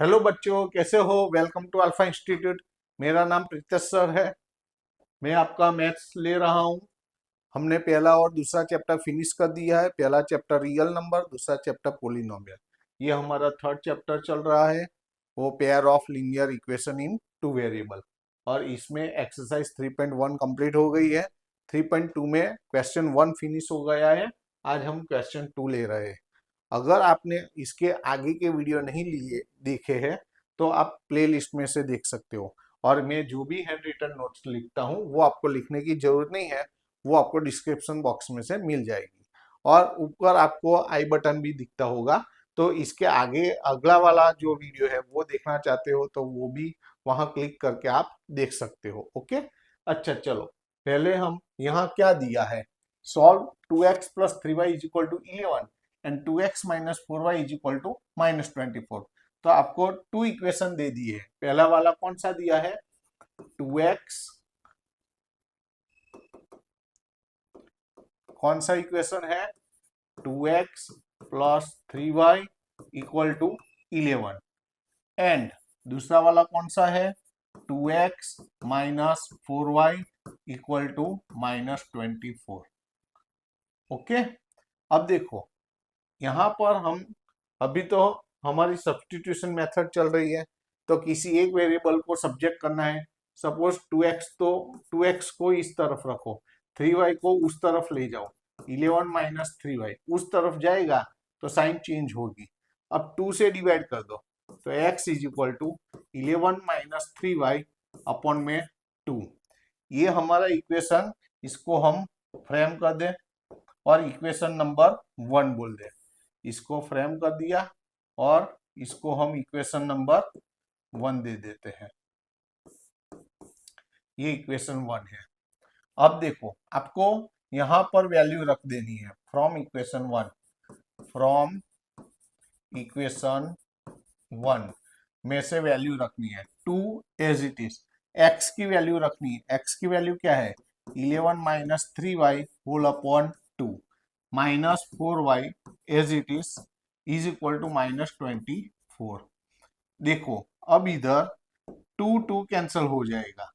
Hello बच्चों, कैसे हो। Welcome to Alpha institute. मेरा नाम प्रीतेश सर है। मैं आपका मैथ्स ले रहा हूँ। हमने पहला और दूसरा चैप्टर फिनिश कर दिया है। पहला चैप्टर रियल नंबर, दूसरा चैप्टर पॉलिनोमियल। ये हमारा थर्ड चैप्टर चल रहा है, वो pair of linear equation in two variable. और इसमें एक्सरसाइज 3.1 कंप्लीट हो गई है। 3.2 में क्वेश्चन 1 फिनिश हो गया है। आज हम क्वेश्चन 2 ले रहे हैं। अगर आपने इसके आगे के वीडियो नहीं लिए देखे हैं तो आप प्ले लिस्ट में से देख सकते हो। और मैं जो भी हैंड रिटन नोट्स लिखता हूँ वो आपको लिखने की जरूरत नहीं है, वो आपको डिस्क्रिप्शन बॉक्स में से मिल जाएगी। और ऊपर आपको आई बटन भी दिखता होगा, तो इसके आगे अगला वाला जो वीडियो है वो देखना चाहते हो तो वो भी वहां क्लिक करके आप देख सकते हो। ओके, अच्छा चलो, पहले हम यहाँ क्या दिया है। Solve 2x plus 3y is equal to 11 and 2x minus 4y is equal to minus 24। तो आपको टू इक्वेशन दे दी है। पहला वाला कौन सा दिया है, 2x, कौन सा इक्वेशन है, 2x plus 3y equal to 11। And दूसरा वाला कौन सा है, 2x minus 4y equal to minus 24। Okay, अब देखो यहाँ पर हम अभी तो हमारी सब्स्टिट्यूशन मेथड चल रही है, तो किसी एक वेरिएबल को सब्जेक्ट करना है। सपोज 2x, तो 2x को इस तरफ रखो, 3y को उस तरफ ले जाओ। 11 माइनस 3y उस तरफ जाएगा तो साइन चेंज होगी। अब 2 से डिवाइड कर दो, तो x is equal to 11 minus 3y upon में 2। ये हमारा इक्वेशन, इसको हम फ्रेम कर दें और इक्वेशन नंबर 1 बोल दें। इसको फ्रेम कर दिया और इसको हम इक्वेशन नंबर 1 दे देते हैं। ये इक्वेशन 1 है। अब देखो आपको यहां पर वैल्यू रख देनी है फ्रॉम इक्वेशन 1। फ्रॉम इक्वेशन 1 में से वैल्यू रखनी है 2 एज इट इज। एक्स की वैल्यू रखनी है। एक्स की वैल्यू क्या है, 11 minus 3y whole upon 2 minus 4y as it is equal to minus 24। देखो अब इधर 2 कैंसल हो जाएगा,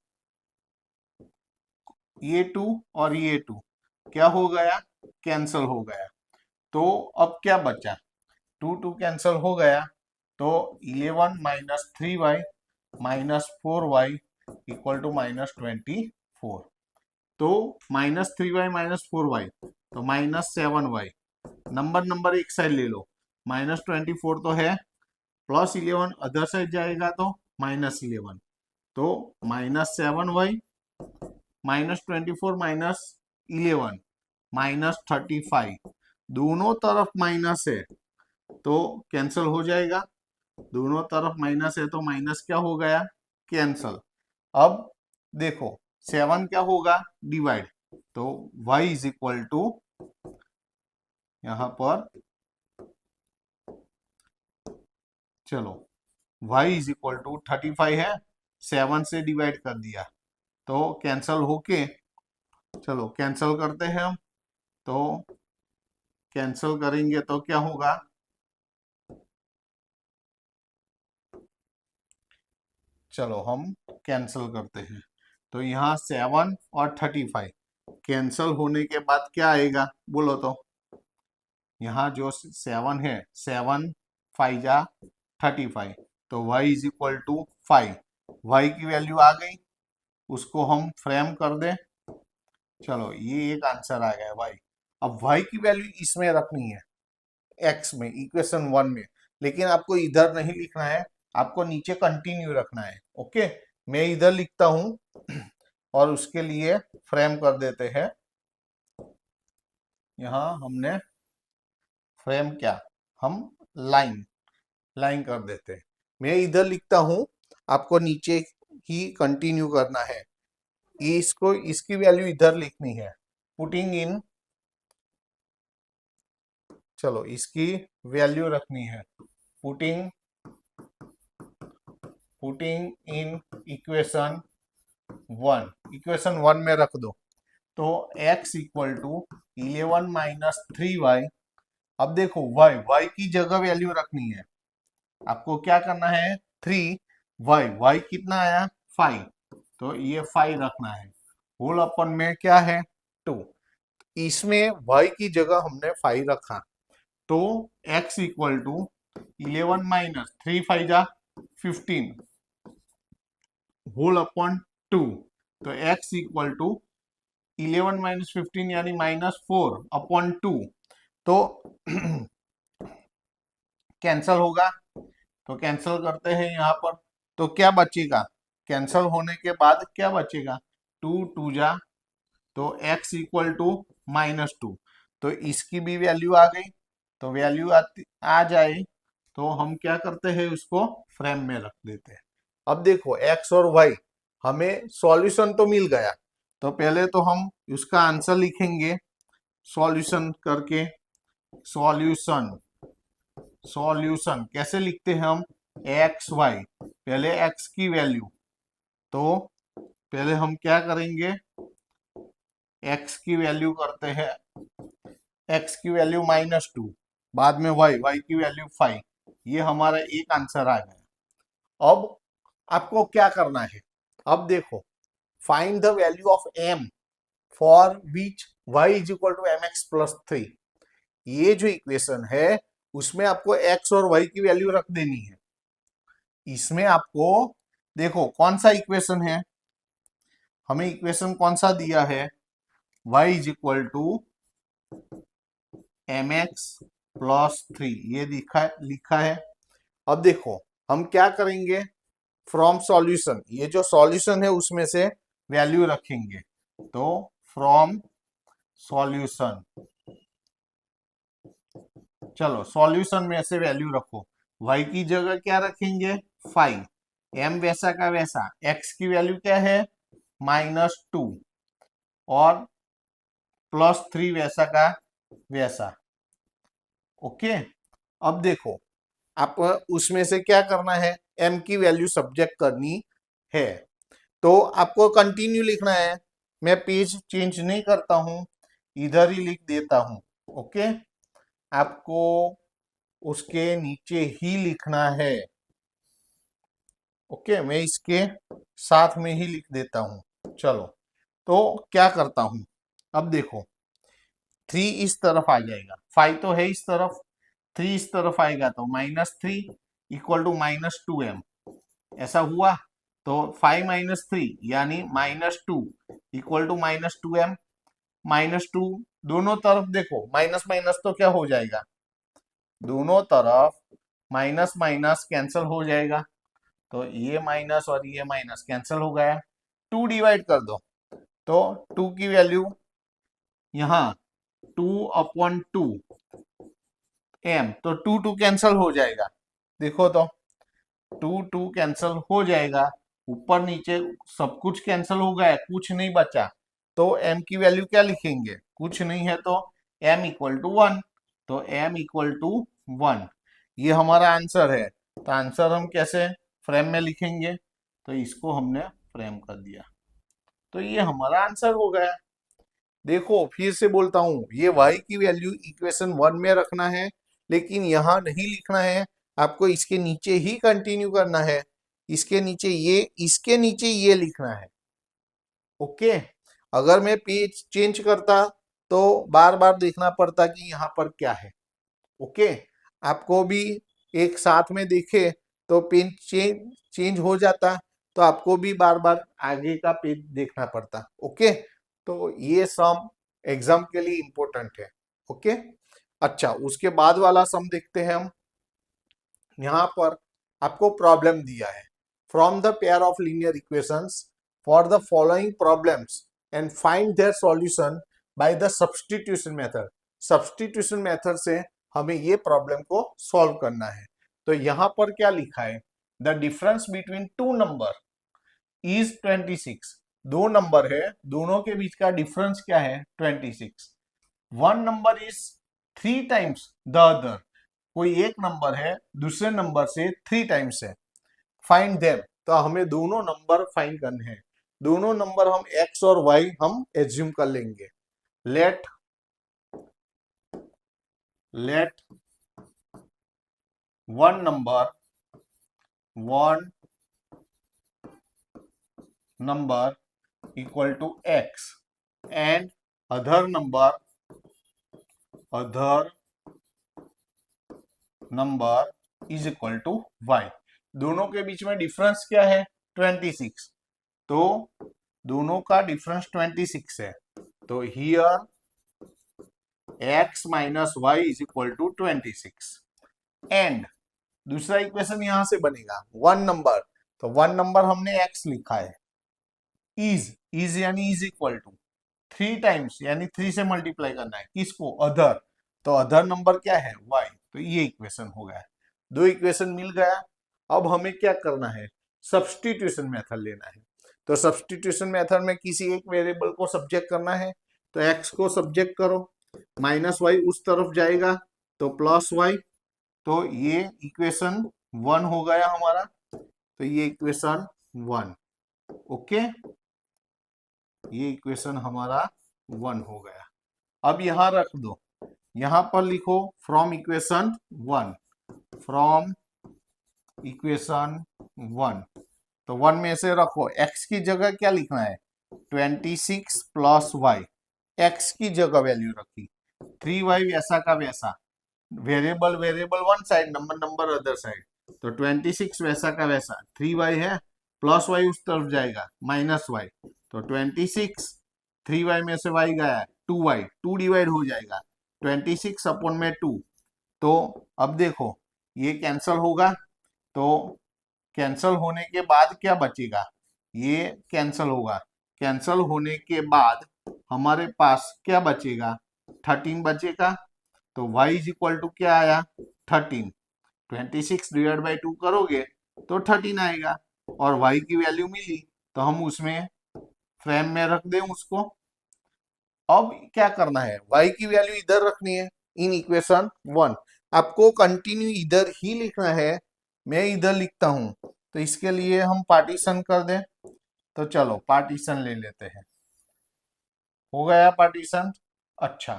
ये 2 और ये 2 क्या हो गया, कैंसल हो गया। तो अब क्या बचा, 2 कैंसल हो गया, तो 11 minus 3y minus 4y equal to minus 24। तो माइनस 3y माइनस 4y तो माइनस 7y। नंबर एक साइड ले लो, माइनस 24 तो है, प्लस 11 अदर साइड जाएगा तो माइनस 11। तो minus 7y minus 24 minus 11 minus 35। दोनों तरफ माइनस है तो कैंसल हो जाएगा। दोनों तरफ माइनस है तो माइनस क्या हो गया, कैंसल। अब देखो 7 क्या होगा, डिवाइड। तो y इज इक्वल टू, यहां पर चलो y इज इक्वल टू 35 है, 7 से डिवाइड कर दिया तो कैंसल होके, चलो कैंसल करते हैं हम। तो कैंसल करेंगे तो क्या होगा, चलो हम कैंसल करते हैं। तो यहाँ 7 और 35 कैंसल होने के बाद क्या आएगा बोलो तो। यहाँ जो 7 है, 7 5 जा 35, तो y is equal to 5। y की वैल्यू आ गई, उसको हम फ्रेम कर दें। चलो ये एक आंसर आ गया y। अब y की वैल्यू इसमें रखनी है, x में, इक्वेशन 1 में। लेकिन आपको इधर नहीं लिखना है, आपको नीचे कंटिन्यू रखना है। ओके, मैं इधर लिखता हूं और उसके लिए फ्रेम कर देते हैं। यहां हमने फ्रेम क्या, हम लाइन लाइन कर देते हैं। मैं इधर लिखता हूं, आपको नीचे ही कंटिन्यू करना है। इसको, इसकी वैल्यू इधर लिखनी है, पुटिंग इन, चलो इसकी वैल्यू रखनी है, putting putting in equation 1। Equation 1 में रख दो। तो x equal to 11 minus 3y। अब देखो y की जगह वैल्यू रखनी है, आपको क्या करना है 3y, y कितना आया 5, तो ये 5 रखना है। होल अपन में क्या है 2, इसमें y की जगह हमने 5 रखा, तो x इक्वल टू 11 माइनस 3 5 जा 15 होल अपॉन 2, तो x इक्वल टू 11 माइनस 15 यानी -4 अपॉन 2, तो कैंसल होगा, तो कैंसल करते हैं यहाँ पर, तो क्या बचेगा, कैंसल होने के बाद क्या बचेगा 2 2 जा, तो x इक्वल टू -2, तो इसकी भी वैल्यू आ गई, तो वैल्यू आ जाए तो हम क्या करते हैं उसको फ्रेम में रख देते हैं। अब देखो x और y हमें सॉल्यूशन तो मिल गया, तो पहले तो हम उसका आंसर लिखेंगे सॉल्यूशन करके, सॉल्यूशन सॉल्यूशन कैसे लिखते हैं हम एक्स वाई, पहले x की वैल्यू, तो पहले हम क्या करेंगे x की वैल्यू करते हैं, x की वैल्यू -2, बाद में y की वैल्यू 5, ये हमारा एक आंसर आ गया। अब आपको क्या करना है, अब देखो find the value of m for which y is equal to mx plus 3, ये जो इक्वेशन है उसमें आपको x और y की वैल्यू रख देनी है। इसमें आपको देखो कौन सा इक्वेशन है, हमें इक्वेशन कौन सा दिया है y is equal to mx plus 3, ये लिखा है। अब देखो हम क्या करेंगे, फ्रॉम सॉल्यूशन, ये जो सॉल्यूशन है उसमें से वैल्यू रखेंगे, तो फ्रॉम सॉल्यूशन, चलो सॉल्यूशन में से वैल्यू रखो, y की जगह क्या रखेंगे 5, m वैसा का वैसा, x की वैल्यू क्या है -2 और +3 वैसा का वैसा। ओके, अब देखो आप उसमें से क्या करना है, m की वैल्यू सब्जेक्ट करनी है, तो आपको कंटिन्यू लिखना है, मैं पेज चेंज नहीं करता हूं, इधर ही लिख देता हूं। ओके, आपको उसके नीचे ही लिखना है। ओके, मैं इसके साथ में ही लिख देता हूं। चलो, तो क्या करता हूं, अब देखो 3 इस तरफ आ जाएगा, 5 तो है इस तरफ, 3 इस तरफ आएगा, तो -3 इक्वल टू -2m, ऐसा हुआ, तो 5 - 3 यानी -2 इक्वल टू -2m, -2 दोनों तरफ देखो माइनस माइनस तो क्या हो जाएगा, दोनों तरफ माइनस माइनस कैंसिल हो जाएगा, तो ये माइनस और ये माइनस कैंसिल हो गया, 2 डिवाइड कर दो, तो 2 की वैल्यू यहाँ 2/2 m, तो 2 2 कैंसिल हो जाएगा, देखो तो 2 2 कैंसिल हो जाएगा, ऊपर नीचे सब कुछ कैंसिल हो गया, कुछ नहीं बचा, तो m की वैल्यू क्या लिखेंगे, कुछ नहीं है तो m इक्वल टू 1, तो m इक्वल टू 1, ये हमारा आंसर है। तो आंसर हम कैसे फ्रेम में लिखेंगे, तो इसको हमने फ्रेम कर दिया, तो ये हमारा आंसर हो गया। देखो फिर से बोलता हूं, ये y की वैल्यू इक्वेशन 1 में रखना है, लेकिन यहाँ नहीं लिखना है, आपको इसके नीचे ही कंटिन्यू करना है, इसके नीचे ये, इसके नीचे ये लिखना है। ओके, अगर मैं पेज चेंज करता तो बार बार देखना पड़ता कि यहाँ पर क्या है। ओके, आपको भी एक साथ में देखे तो पेज चेंज हो जाता, तो आपको भी बार बार आगे का पेज देखना पड़ता। ओके, तो ये सम एग्जाम के लिए इंपॉर्टेंट है। ओके, अच्छा उसके बाद वाला सम देखते हैं हम। यहाँ पर आपको प्रॉब्लम दिया है, from the pair of linear equations for the following problems and find their solution by the substitution method. Substitution method से हमें ये प्रॉब्लम को सॉल्व करना है। तो यहाँ पर क्या लिखा है, the difference between two number is 26, दो नंबर है, दोनों के बीच का डिफरेंस क्या है 26, one number is 3 times the other, कोई एक नंबर है दूसरे नंबर से 3 टाइम्स है, फाइंड देम, तो हमें दोनों नंबर फाइंड करने हैं, दोनों नंबर हम x और y हम एज्यूम कर लेंगे। Let one number one number equal to x and other number is equal to y। दोनों के बीच में डिफरेंस क्या है? 26। तो दोनों का डिफरेंस 26 है, तो here x minus y is equal to 26। And दूसरा इक्वेशन यहां से बनेगा वन नंबर, तो वन नंबर हमने x लिखा है, इज यानी इज इक्वल टू 3 टाइम्स यानी 3 से मल्टीप्लाई करना है किसको? अदर। तो अदर नंबर क्या है? y। तो ये इक्वेशन हो गया, दो इक्वेशन मिल गया। अब हमें क्या करना है? सब्स्टिट्यूशन मेथड लेना है। तो सब्स्टिट्यूशन मेथड में किसी एक वेरिएबल को सब्जेक्ट करना है, तो x को सब्जेक्ट करो, माइनस वाई उस तरफ जाएगा तो प्लस वाई, तो ये इक्वेशन 1 हो गया हमारा। तो ये इक्वेशन 1, ओके, ये इक्वेशन हमारा 1 हो गया। अब यहां रख दो, यहां पर लिखो फ्रॉम इक्वेशन 1, फ्रॉम इक्वेशन 1। तो 1 में से रखो, x की जगह क्या लिखना है? 26 प्लस वाई, x की जगह वैल्यू रखी, 3y वैसा का वैसा, variable one side, number other side. तो 26 वैसा का वैसा, 3y है, प्लस वाई उस तरफ जाएगा, माइनस वाई। तो 26, 3y में से y गया, 2y, 2 डिवाइड हो जाएगा, 26 अपॉन में 2। तो अब देखो ये कैंसल होगा, तो कैंसल होने के बाद क्या बचेगा? ये कैंसल होगा, कैंसल होने के बाद हमारे पास क्या बचेगा? 13 बचेगा। तो y इज इक्वल टू क्या आया? 13। 26 डिवाइड बाई 2 करोगे तो 13 आएगा, और y की वैल्यू मिली तो हम उसमें फ्रेम में रख दें उसको। अब क्या करना है? y की वैल्यू इधर रखनी है इन इक्वेशन 1। आपको कंटिन्यू इधर ही लिखना है, मैं इधर लिखता हूं, तो इसके लिए हम पार्टीशन कर दें। तो चलो पार्टीशन ले लेते हैं, हो गया पार्टीशन। अच्छा,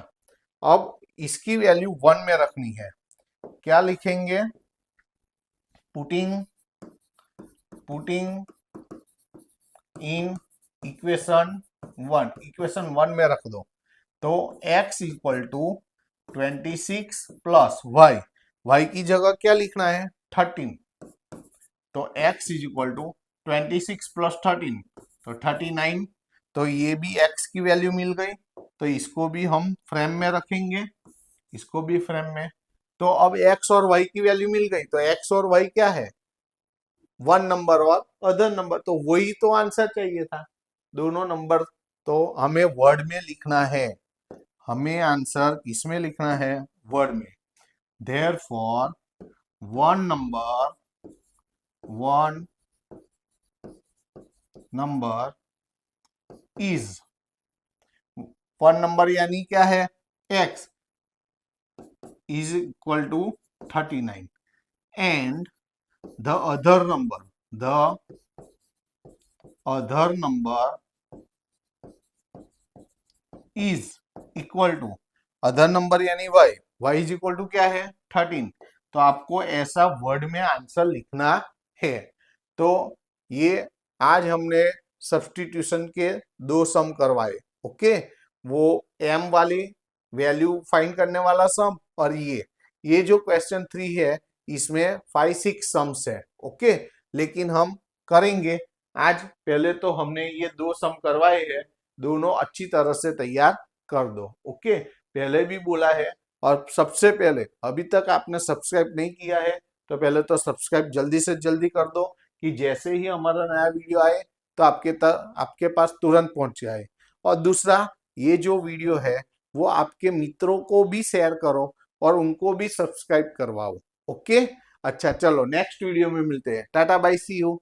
अब इसकी वैल्यू 1 में रखनी है, क्या लिखेंगे? पुटिंग इन इक्वेशन 1 में रख दो। तो x equal to 26 plus y की जगह क्या लिखना है? 13। तो x is equal to 26 plus 13, तो 39। तो ये भी x की वैल्यू मिल गई, तो इसको भी हम फ्रेम में रखेंगे, इसको भी फ्रेम में। तो अब x और y की वैल्यू मिल गई, तो x और y क्या है? वन नंबर और अदर नंबर, तो वही तो आंसर चाहिए था, दोनों नंबर। तो हमें वर्ड में लिखना है, हमें आंसर किसमें लिखना है? वर्ड में। Therefore, one number is, one number यानी क्या है? x is equal to 39 and the other number is equal to, other number यानी y इज इक्वल टू क्या है? 13। तो आपको ऐसा वर्ड में आंसर लिखना है। तो ये आज हमने सब्स्टिट्यूशन के 2 सम करवाए, ओके। वो m वाली वैल्यू फाइंड करने वाला सम, और ये जो क्वेश्चन 3 है इसमें 5-6 सम्स है, ओके। लेकिन हम करेंगे आज, पहले तो हमने ये 2 सम करवाए हैं, दोनों अच्छी तरह से तैयार कर दो, ओके। पहले भी बोला है, और सबसे पहले अभी तक आपने सब्सक्राइब नहीं किया है तो पहले तो सब्सक्राइब जल्दी से जल्दी कर दो, कि जैसे ही हमारा नया वीडियो आए तो आपके पास तुरंत पहुंच जाए। और दूसरा, ये जो वीडियो है वो आपके मित्रों को भी शेयर करो और उनको भी सब्सक्राइब करवाओ, ओके। अच्छा चलो नेक्स्ट वीडियो में मिलते हैं, टाटा बाय, सी यू।